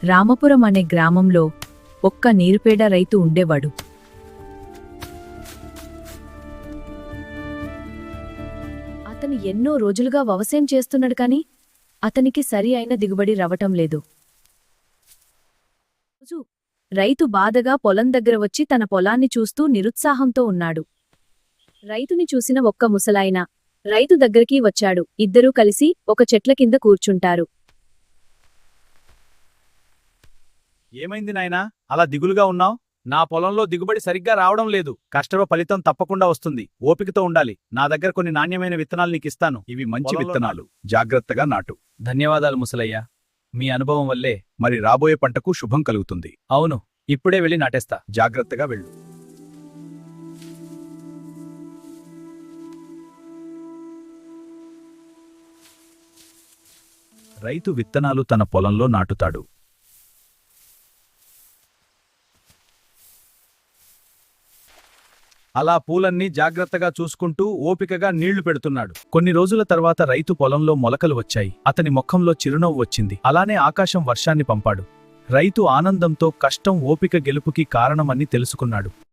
రామపురం అనే గ్రామంలో ఒక్క నీరుపేడ రైతు ఉండేవాడు. అతను ఎన్నో రోజులుగా వ్యవసాయం చేస్తున్నాడు కాని అతనికి సరి అయిన దిగుబడి రావటం లేదు. రైతు బాధగా పొలం దగ్గర వచ్చి తన పొలాన్ని చూస్తూ నిరుత్సాహంతో ఉన్నాడు. రైతుని చూసిన ఒక్క ముసలాయన రైతు దగ్గరికి వచ్చాడు. ఇద్దరూ కలిసి ఒక చెట్ల కింద కూర్చుంటారు. ఏమైంది నాయనా, అలా దిగులుగా ఉన్నావ్? నా పొలంలో దిగుబడి సరిగ్గా రావడం లేదు. కష్టప ఫలితం తప్పకుండా వస్తుంది. ఓపికతో ఉండాలి. నా దగ్గర కొన్ని నాణ్యమైన విత్తనాలు నీకిస్తాను. ఇవి మంచి విత్తనాలు, జాగ్రత్తగా నాటు. ధన్యవాదాలు ముసలయ్య, మీ అనుభవం వల్లే మరి రాబోయే పంటకు శుభం కలుగుతుంది. అవును, ఇప్పుడే వెళ్ళి నాటేస్తా. జాగ్రత్తగా వెళ్ళు. రైతు విత్తనాలు తన పొలంలో నాటుతాడు. అలా పూలన్నీ జాగ్రత్తగా చూసుకుంటూ ఓపికగా నీళ్లు పెడుతున్నాడు. కొన్ని రోజుల తర్వాత రైతు పొలంలో మొలకలు వచ్చాయి. అతని ముఖంలో చిరునవ్వు వచ్చింది. అలానే ఆకాశం వర్షాన్ని పంపాడు. రైతు ఆనందంతో కష్టం ఓపిక గెలుపుకి కారణమని తెలుసుకున్నాడు.